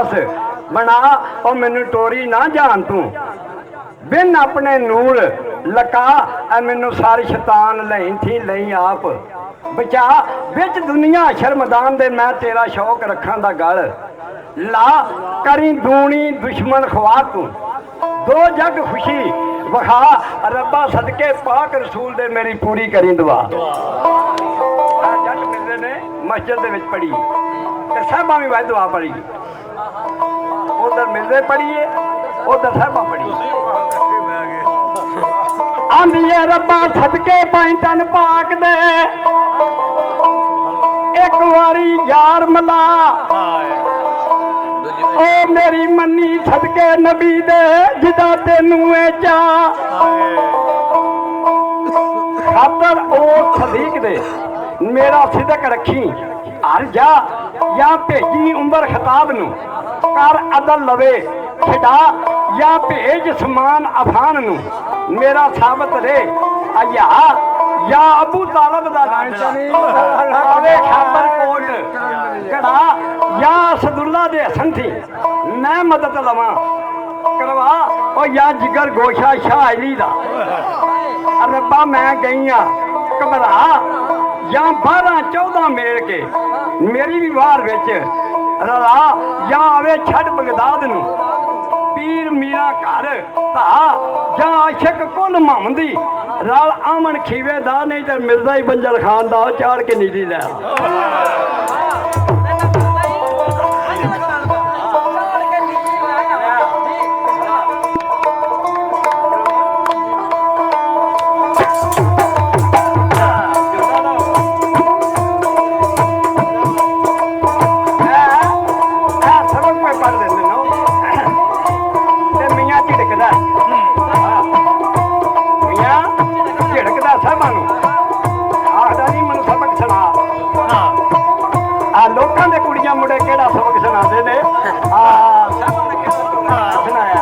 खास बना और मैनू टोरी ना जान तू बिन अपने नूर लका मैनू सारी शैतान लई थी लई आप बचा बिच दुनिया शर्मदान दे मैं तेरा शौक रखा दा गल ला करी दूनी दुश्मन खवा तू दो जग खुशी वखा रब्बा सदके पाक रसूल दे मेरी पूरी करी दुआ जट मिलते ने मस्जिद दे विच पढ़ी ते साहबा भी भाई दुआ पढ़ी उधर मिलते पढ़िए उधर साहबा पढ़ी आंदी है रब्बा सदके पाई तन पाक दे एक वारी यार मला ओ मेरी मन्नी सदके नबी दे जिदा तेनू चा खातर ओ सदीक दे मेरा सिदक रखी हर जा या भेजी उमर खताब नू कर अदल लवे खिडा या भेज समान अफान नू मेरा साबत रे अया या अबू तालब दा आवे खाबर कोट कड़ा या सदुल्ला दे हसन थी मैं मदद लवा करवा और या जिगर गोशा शाह अली दा रब्बा मैं गई घबरा या 12-14 मेल के मेरी भी वार विच रला या आवे छड़ बगदाद नू पीर मीरा घर धा या आशिक कुल महमदी रल आमन खीवे दा नहीं तो मिर्जा ही बंजल खान दा चाड़ के नीली लै लोगों के कुड़ियां मुड़े केड़ा सबक सुनाते ने सुनाया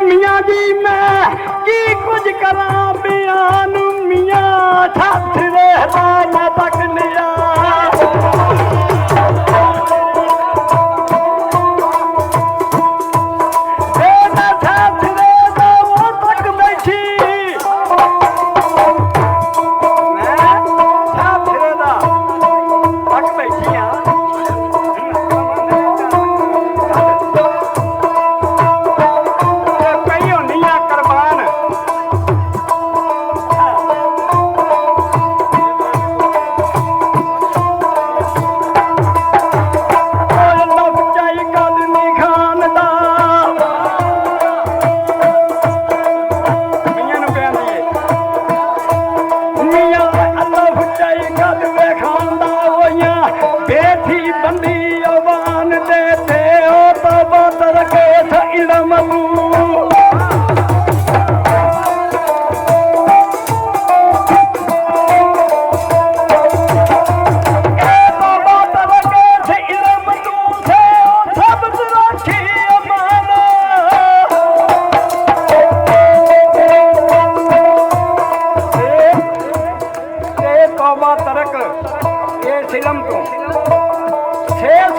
मियां जी मैं की कुछ करा बयान मियां छत रहता मैं तक लिया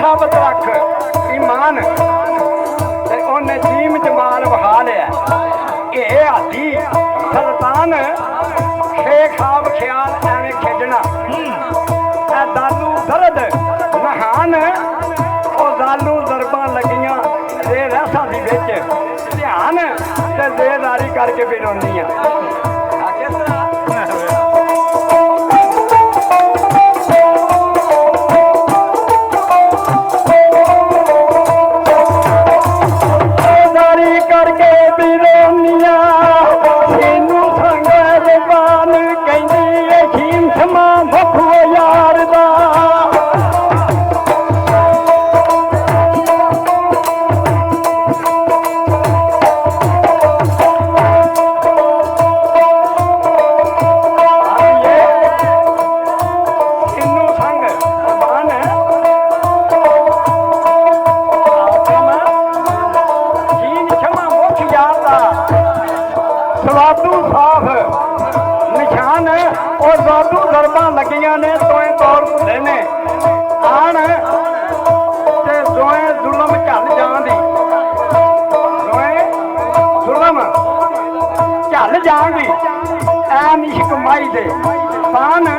साबत रख ईमान उन्हें जीम जमाल बहा लिया ये हाथी सुल्तान खाब ख्याल एवं खेडना दालू दर्द नहान और दालू दरबा लगियां रसा दी बिच ध्यान ते देदारी करके भी रोंदियां सवादू साफ निशान और वादू दरबां लगियां ने दोए दौर भुले ने आन ते दोए जुलम झल जांदी दोए जुलम झल जांदी ऐन इश्क माई दे पान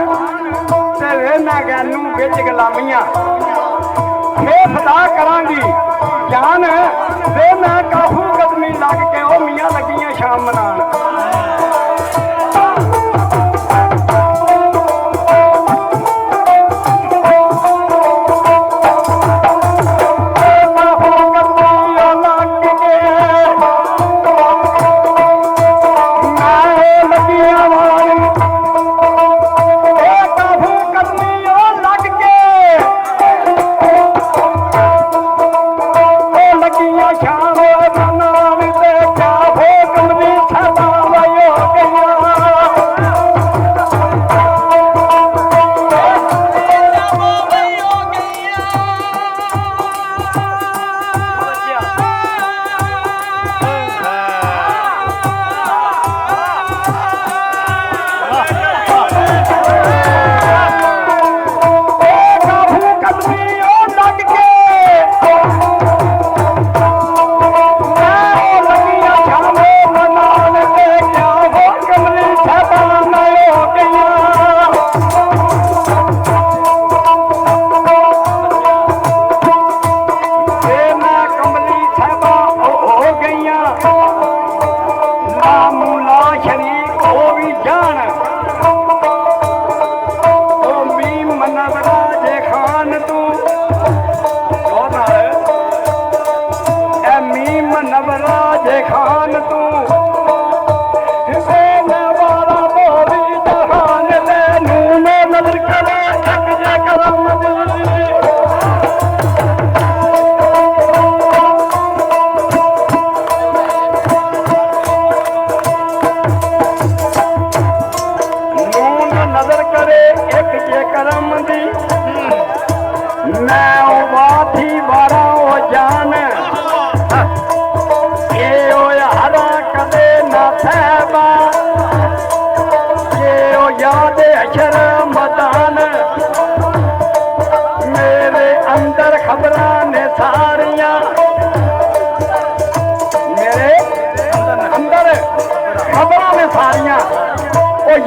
ते वेना गैनू विच गुलामियां मैं फदा करांगी जान वे मैं काफू कदमी लग के ओ मियां लगियां शाम मनान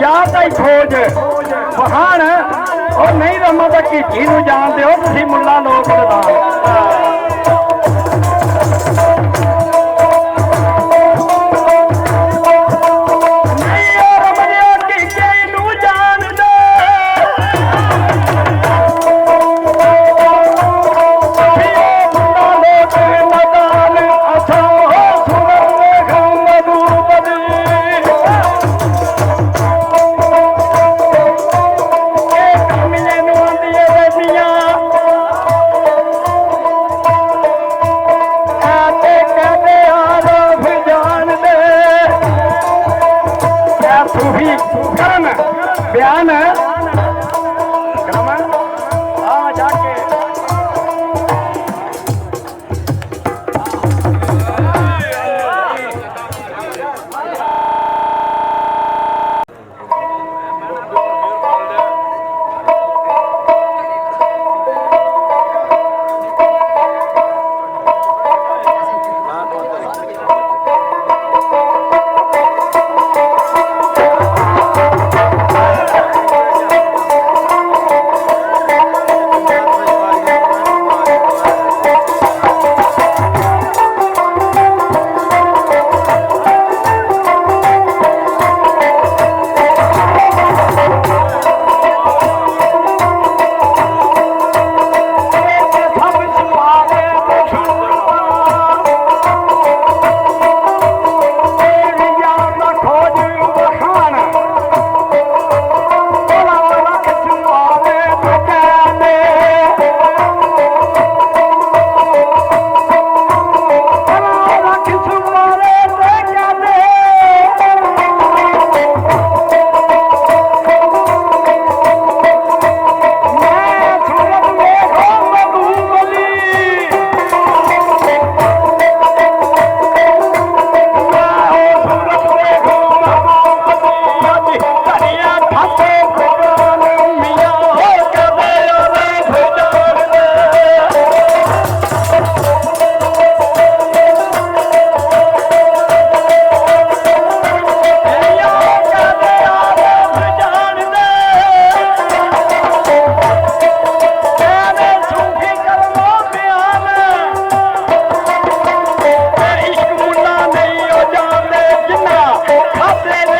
याद आई खोज बहान और नहीं रमा तक की जानते हो तुम मुला लोग बयान जाके ਹੌਸਲੇ